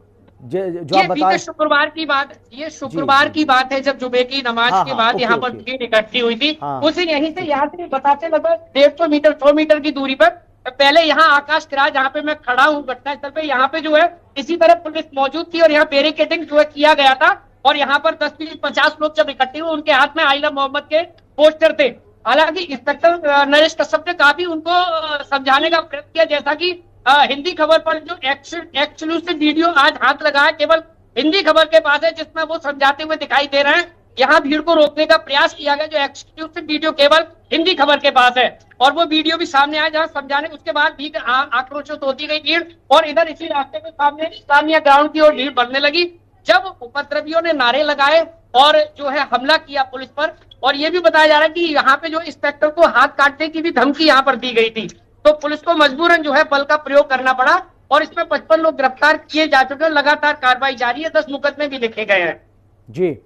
जो आप बताएं? शुक्रवार की बात, ये शुक्रवार की बात है, जब जुमे की नमाज के बाद यहाँ पर भीड़ इकट्ठी हुई थी। उसी यहीं से यहाँ से बताते लगभग 150 मीटर 100 मीटर की दूरी पर पहले यहाँ आकाश किराया, जहाँ पे मैं खड़ा हूँ घटनास्थल पे, यहाँ पे जो है इसी तरह पुलिस मौजूद थी और यहाँ बैरिकेडिंग जो है किया गया था। और यहाँ पर 10-20-50 लोग जब इकट्ठे हुए, उनके हाथ में आइला मोहम्मद के पोस्टर थे। हालांकि इंस्पेक्टर नरेश कश्यप ने काफी उनको समझाने का प्रयत्न किया, जैसा कि हिंदी खबर पर जो एक्सक्लूसिव वीडियो आज हाथ लगाया केवल हिंदी खबर के पास है, जिसमें वो समझाते हुए दिखाई दे रहे हैं। यहाँ भीड़ को रोकने का प्रयास किया गया, जो एक्सक्लूसिव वीडियो केवल हिंदी खबर के पास है, और वो वीडियो भी सामने आया जहाँ समझाने, उसके बाद भी आक्रोशित होती गई भीड़, और इधर इसी रास्ते में सामने स्थानीय ग्राउंड की ओर भीड़ बढ़ने लगी, जब उपद्रवियों ने नारे लगाए और जो है हमला किया पुलिस पर। और ये भी बताया जा रहा है कि यहाँ पे जो इंस्पेक्टर को हाथ काटने की भी धमकी यहाँ पर दी गई थी, तो पुलिस को मजबूरन जो है बल का प्रयोग करना पड़ा, और इसमें 55 लोग गिरफ्तार किए जा चुके हैं। लगातार कार्रवाई जारी है, 10 मुकदमे भी लिखे गए हैं। जी,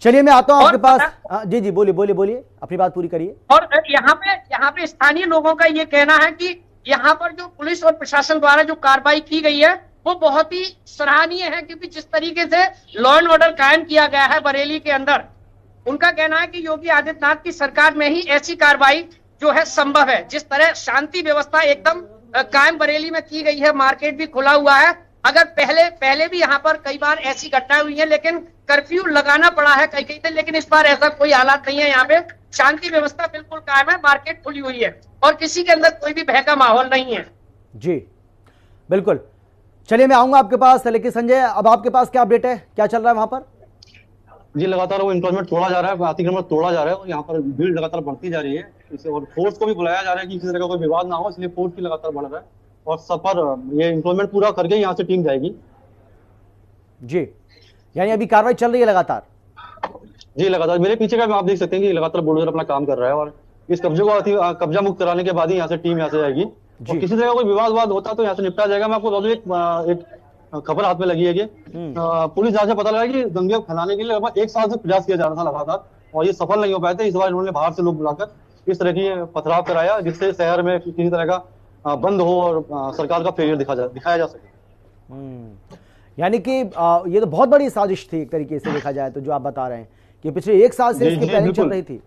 चलिए मैं आता हूं आपके पास। जी जी, बोलिए, अपनी बात पूरी करिए। और यहाँ पे स्थानीय लोगों का ये कहना है कि यहाँ पर जो पुलिस और प्रशासन द्वारा जो कार्रवाई की गई है वो बहुत ही सराहनीय है, क्योंकि जिस तरीके से लॉ एंड ऑर्डर कायम किया गया है बरेली के अंदर, उनका कहना है कि योगी आदित्यनाथ की सरकार में ही ऐसी कार्रवाई जो है संभव है। जिस तरह शांति व्यवस्था एकदम कायम बरेली में की गई है, मार्केट भी खुला हुआ है। अगर पहले भी यहाँ पर कई बार ऐसी घटनाएं हुई है, लेकिन कर्फ्यू लगाना पड़ा है कहीं कहीं से, लेकिन इस बार ऐसा कोई हालात नहीं है। यहाँ पे शांति व्यवस्था बिल्कुल कायम है, मार्केट खुली हुई है और किसी के अंदर कोई भी भय का माहौल नहीं है। जी बिल्कुल, चलिए मैं आऊंगा आपके पास। लेकिन संजय, अब आपके पास क्या अपडेट है, क्या चल रहा है वहां पर? जी, लगातार वो इंटरनेट तोड़ा जा रहा है, अतिक्रमण तोड़ा जा रहा है और यहाँ पर भीड़ लगातार बढ़ती जा रही है। इसे और फोर्स को भी बुलाया जा रहा है कि किसी तरह का कोई विवाद ना हो, इसलिए फोर्स भी लगातार बढ़ रहा है और सफर ये इंप्लॉयमेंट पूरा करके यहाँ से टीम जाएगी। जी, यानी अभी कार्रवाई चल रही है लगातार? जी, लगातार मेरे पीछे का आप देख सकते हैं कि लगातार बुलडोजर अपना काम कर रहा है और इस कब्जे को कब्जा मुक्त कराने के बाद ही यहाँ से टीम यहाँ से जाएगी और किसी तरह का कोई विवाद होता तो यहाँ से निपटा जाएगा। मैं आपको एक खबर हाथ में लगी है कि पुलिस जहाँ से पता लगा कि दंगे फैलाने के लिए लगभग 1 साल से प्रयास किया जा रहा था लगातार और ये सफल नहीं हो पाए थे। इस बार इन्होंने बाहर से लोग बुलाकर इस तरह की पथराव कराया जिससे शहर में किसी तरह का बंद हो और सरकार का फेलियर दिखाया जा सके। यानी कि ये तो बहुत बड़ी साजिश थी एक तरीके से देखा जाए तो, जो आप बता रहे हैं कि पिछले 1 साल से इसकी प्लानिंग चल रही थी,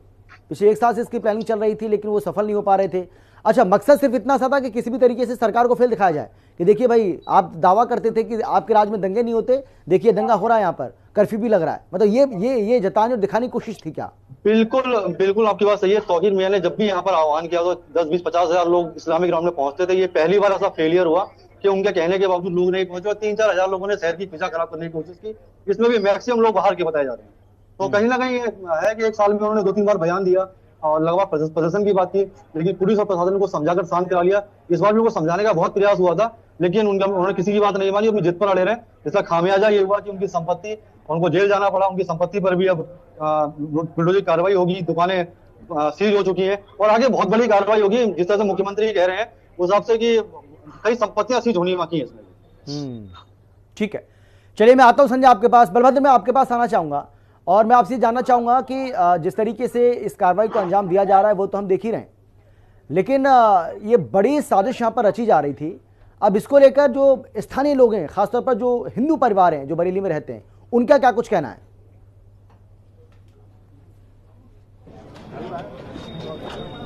पिछले 1 साल से इसकी प्लानिंग चल रही थी, लेकिन वो सफल नहीं हो पा रहे थे। अच्छा, मकसद सिर्फ इतना सा था कि किसी भी तरीके से सरकार को फेल दिखाया जाए कि देखिए भाई, आप दावा करते थे कि आपके राज्य में दंगे नहीं होते, देखिए दंगा हो रहा है, यहाँ पर कर्फ्यू भी लग रहा है। मतलब ये जताने और दिखाने की कोशिश थी क्या? बिल्कुल आपकी बात सही है। तौहीर मियां ने जब भी यहाँ पर आह्वान किया तो 10-20-50 हजार लोग इस्लामिक ग्राउंड में पहुंचते थे। ये पहली बार ऐसा फेलियर हुआ कि उनके कहने के बावजूद लोग नहीं पहुंचे और 3-4 हजार लोगों ने शहर की फिजा खराब करने की कोशिश की। इसमें भी मैक्सिमम लोग बाहर के बताए जा रहे हैं। तो कहीं ना कहीं है कि 1 साल में उन्होंने 2-3 बार बयान दिया और लगभग प्रदर्शन की बात की, लेकिन पुलिस और प्रशासन को समझाकर शांत करा लिया। इस बार भी उनको समझाने का बहुत प्रयास हुआ था, लेकिन उन्होंने किसी की बात नहीं मानी, अपनी जिद पर अड़े रहे। इसका खामियाजा ये हुआ कि उनकी संपत्ति, उनको जेल जाना पड़ा। उनकी संपत्ति पर भी अब बुलडोजर कार्रवाई होगी, दुकानें सीज हो चुकी हैं और आगे बहुत बड़ी कार्रवाई होगी। जिस तरह से मुख्यमंत्री कह रहे हैं उस हिसाब से कि कई संपत्तियां सीज होनी बाकी है इसमें। ठीक है, चलिए मैं आता हूं संजय आपके पास। बलभद्र, मैं आपके पास आना चाहूंगा। और मैं आपसे जानना चाहूँगा कि जिस तरीके से इस कार्रवाई को अंजाम दिया जा रहा है वो तो हम देख ही रहे हैं, लेकिन ये बड़ी साजिश यहाँ पर रची जा रही थी। अब इसको लेकर जो स्थानीय लोग हैं, खासतौर पर जो हिंदू परिवार हैं जो बरेली में रहते हैं, उनका क्या कुछ कहना है?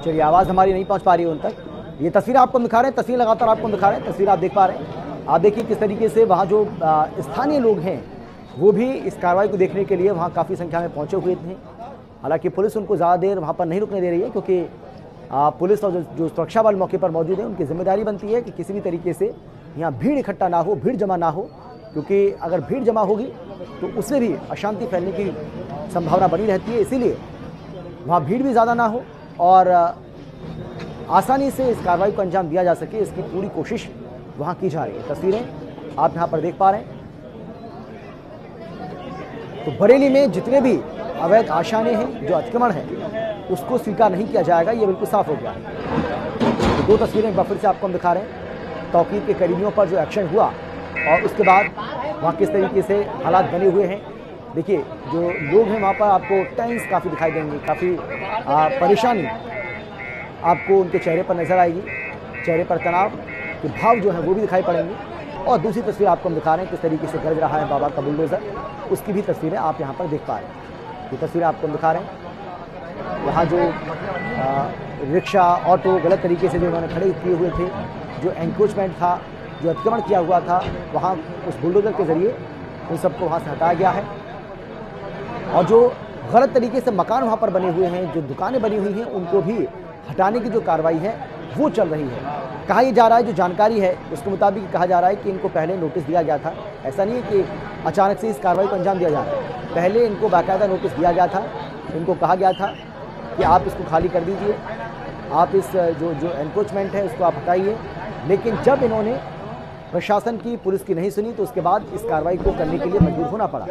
चलिए, आवाज़ हमारी नहीं पहुँच पा रही है उन तक। ये तस्वीर आपको दिखा रहे हैं, तस्वीर लगातार आपको दिखा रहे हैं, तस्वीर आप देख पा रहे हैं। आप देखिए किस तरीके से वहाँ जो स्थानीय लोग हैं वो भी इस कार्रवाई को देखने के लिए वहाँ काफ़ी संख्या में पहुँचे हुए थे। हालांकि पुलिस उनको ज़्यादा देर वहाँ पर नहीं रुकने दे रही है, क्योंकि पुलिस और जो सुरक्षा बल मौके पर मौजूद है उनकी जिम्मेदारी बनती है कि किसी भी तरीके से यहाँ भीड़ इकट्ठा ना हो, भीड़ जमा ना हो, क्योंकि अगर भीड़ जमा होगी तो उससे भी अशांति फैलने की संभावना बनी रहती है। इसीलिए वहाँ भीड़ भी ज़्यादा ना हो और आसानी से इस कार्रवाई को अंजाम दिया जा सके, इसकी पूरी कोशिश वहाँ की जा रही है। तस्वीरें आप यहाँ पर देख पा रहे हैं। तो बरेली में जितने भी अवैध आशाने हैं, जो अतिक्रमण है, उसको स्वीकार नहीं किया जाएगा, ये बिल्कुल साफ हो गया है। तो दो तस्वीरें एक बार फिर से आपको हम दिखा रहे हैं। तौकीर के करीबियों पर जो एक्शन हुआ और उसके बाद वहाँ किस तरीके से हालात बने हुए हैं। देखिए, जो लोग हैं वहाँ पर आपको टेंस काफ़ी दिखाई देंगे, काफ़ी परेशानी आपको उनके चेहरे पर नजर आएगी, चेहरे पर तनाव के भाव जो है वो भी दिखाई पड़ेंगे। और दूसरी तस्वीर आपको हम दिखा रहे हैं किस तरीके से गरज रहा है बाबा का बुलडोज़र, उसकी भी तस्वीरें आप यहाँ पर देख पा रहे हैं। ये तस्वीरें आपको हम दिखा रहे हैं। वहाँ जो रिक्शा, ऑटो गलत तरीके से जो उन्होंने खड़े किए हुए थे, जो एंक्रोचमेंट था, जो अतिक्रमण किया हुआ था, वहाँ उस बुलडोज़र के ज़रिए उन सबको वहाँ से हटाया गया है। और जो गलत तरीके से मकान वहाँ पर बने हुए हैं, जो दुकानें बनी हुई हैं, उनको भी हटाने की जो कार्रवाई है वो चल रही है। कहा यह जा रहा है, जो जानकारी है उसके मुताबिक कहा जा रहा है कि इनको पहले नोटिस दिया गया था। ऐसा नहीं है कि अचानक से इस कार्रवाई को अंजाम दिया जा रहा है। पहले इनको बाकायदा नोटिस दिया गया था, इनको कहा गया था कि आप इसको खाली कर दीजिए, आप इस जो एनक्रोचमेंट है उसको आप हटाइए। लेकिन जब इन्होंने प्रशासन की, पुलिस की नहीं सुनी तो उसके बाद इस कार्रवाई को करने के लिए मजबूर होना पड़ा।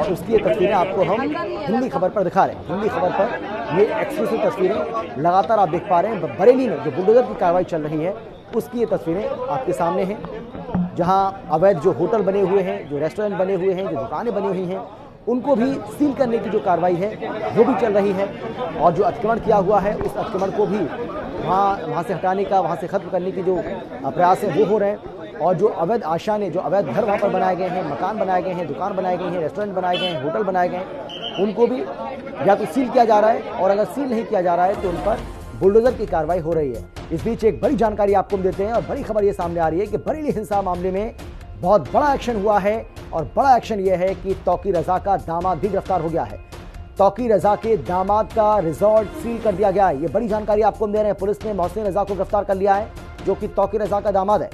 और उसकी ये तस्वीरें आपको हम हिंदी खबर पर दिखा रहे हैं। हिंदी खबर पर ये एक्सक्लूसिव तस्वीरें लगातार आप देख पा रहे हैं। बरेली में जो बुलडोज़र की कार्रवाई चल रही है उसकी ये तस्वीरें आपके सामने हैं, जहां अवैध जो होटल बने हुए हैं, जो रेस्टोरेंट बने हुए हैं, जो दुकानें बनी हुई हैं, उनको भी सील करने की जो कार्रवाई है वो भी चल रही है। और जो अतिक्रमण किया हुआ है उस अतिक्रमण को भी वहाँ से हटाने का, वहाँ से खत्म करने की जो प्रयास है वो हो रहे हैं। और जो अवैध आशाने, जो अवैध घर वहाँ पर बनाए गए हैं, मकान बनाए गए हैं, दुकान बनाए गए हैं, रेस्टोरेंट बनाए गए हैं, होटल बनाए गए हैं, उनको भी या तो सील किया जा रहा है, और अगर सील नहीं किया जा रहा है तो उन पर बुलडोज़र की कार्रवाई हो रही है। इस बीच एक बड़ी जानकारी आपको हम देते हैं और बड़ी खबर ये सामने आ रही है कि बरेली हिंसा मामले में बहुत बड़ा एक्शन हुआ है। और बड़ा एक्शन यह है कि तौकीर रज़ा का दामाद भी गिरफ्तार हो गया है। तौकीर रज़ा के दामाद का रिजॉर्ट सील कर दिया गया है। ये बड़ी जानकारी आपको हम दे रहे हैं। पुलिस ने मोहसिन रज़ा को गिरफ्तार कर लिया है, जो कि तौकीर रज़ा का दामाद है।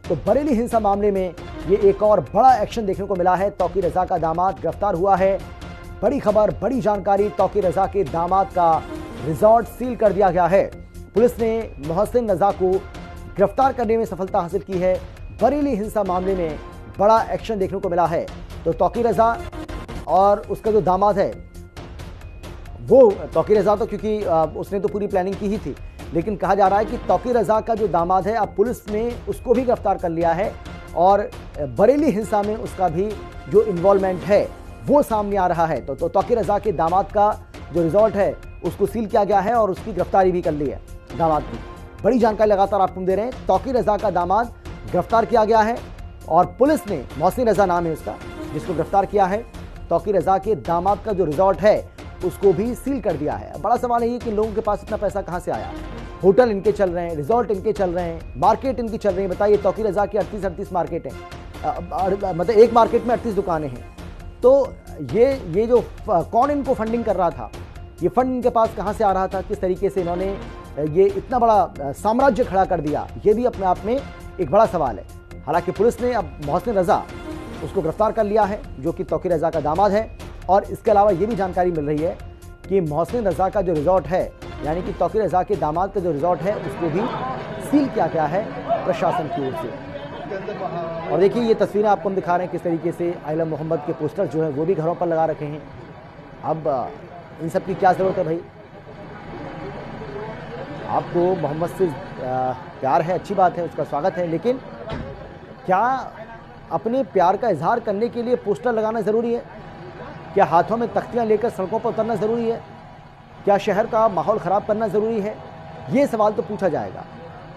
तो बरेली हिंसा मामले में ये एक और बड़ा एक्शन देखने को मिला है। तौकीर रज़ा का दामाद गिरफ्तार हुआ है। बड़ी खबर, बड़ी जानकारी, तौकीर रज़ा के दामाद का रिजॉर्ट सील कर दिया गया है। पुलिस ने मोहसिन रज़ा को गिरफ्तार करने में सफलता हासिल की है। बरेली हिंसा मामले में बड़ा एक्शन देखने को मिला है। तो तौकीर रज़ा और उसका जो दामाद है, वो तौकीर रज़ा तो क्योंकि उसने तो पूरी प्लानिंग की ही थी, लेकिन कहा जा रहा है कि तौकीर रज़ा का जो दामाद है, अब पुलिस ने उसको भी गिरफ्तार कर लिया है। और बरेली हिंसा में उसका भी जो इन्वॉल्वमेंट है वो सामने आ रहा है। तो तौकीर रज़ा के दामाद का जो रिजॉर्ट है उसको सील किया गया है और उसकी गिरफ्तारी भी कर ली है दामाद की। बड़ी जानकारी लगातार आपको दे रहे हैं। तौकीर रज़ा का दामाद गिरफ्तार किया गया है और पुलिस ने, मोहसिन रज़ा नाम है उसका, जिसको गिरफ्तार किया है, तौकीर रज़ा के दामाद का जो रिजॉर्ट है उसको भी सील कर दिया है। बड़ा सवाल है कि लोगों के पास इतना पैसा कहाँ से आया? होटल इनके चल रहे हैं, रिजॉर्ट इनके चल रहे हैं, मार्केट इनकी चल रही है। बताइए, तौकीर रज़ा की 38 मार्केट है, मतलब एक मार्केट में 38 दुकानें हैं। तो ये जो कौन इनको फंडिंग कर रहा था, ये फंड इनके पास कहाँ से आ रहा था, किस तरीके से इन्होंने ये इतना बड़ा साम्राज्य खड़ा कर दिया, ये भी अपने आप में एक बड़ा सवाल है। हालांकि पुलिस ने अब मोहसिन रज़ा उसको गिरफ्तार कर लिया है, जो कि तौकीर रज़ा का दामाद है। और इसके अलावा ये भी जानकारी मिल रही है कि मोहसिन रज़ा का जो रिजॉर्ट है, यानी कि तौकीर रज़ा के दामाद का जो रिजॉर्ट है, उसको भी सील किया गया है प्रशासन की ओर से। और देखिए, ये तस्वीरें आपको हम दिखा रहे हैं किस तरीके से आलम मोहम्मद के पोस्टर जो है वो भी घरों पर लगा रखे हैं। अब इन सब की क्या ज़रूरत है भाई? आपको मोहम्मद से प्यार है, अच्छी बात है, उसका स्वागत है, लेकिन क्या अपने प्यार का इजहार करने के लिए पोस्टर लगाना ज़रूरी है? क्या हाथों में तख्तियां लेकर सड़कों पर उतरना ज़रूरी है? क्या शहर का माहौल ख़राब करना ज़रूरी है? ये सवाल तो पूछा जाएगा।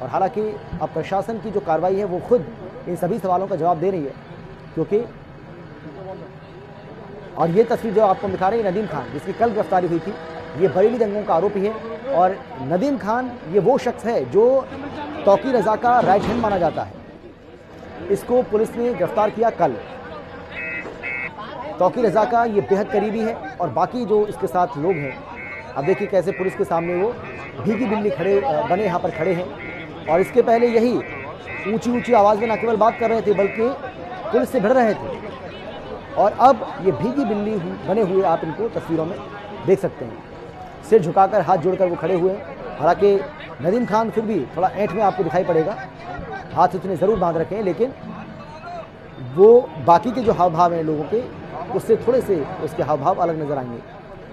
और हालांकि अब प्रशासन की जो कार्रवाई है वो खुद इन सभी सवालों का जवाब दे रही है, क्योंकि और ये तस्वीर जो आपको दिखा रही है नदीम खान, जिसकी कल गिरफ्तारी हुई थी, ये बरेली दंगों का आरोपी है। और नदीम खान ये वो शख्स है जो तौकी रजा का राइट हैंड माना जाता है। इसको पुलिस ने गिरफ्तार किया कल। तौकी रजा का ये बेहद करीबी है और बाकी जो इसके साथ लोग हैं, अब देखिए कैसे पुलिस के सामने वो भीगी बिल्ली खड़े बने यहाँ पर खड़े हैं। और इसके पहले यही ऊंची ऊंची आवाज़ में न केवल बात कर रहे थे बल्कि पुलिस से भिड़ रहे थे। और अब ये भीगी बिल्ली बने हुए आप इनको तस्वीरों में देख सकते हैं, सिर झुकाकर हाथ जोड़कर वो खड़े हुए हैं। हालांकि नदीम खान फिर भी थोड़ा ऐंठ में आपको दिखाई पड़ेगा, हाथ उसने ज़रूर बांध रखे हैं, लेकिन वो बाकी के जो हाव भाव हैं लोगों के उससे थोड़े से उसके हाव भाव अलग नजर आएंगे।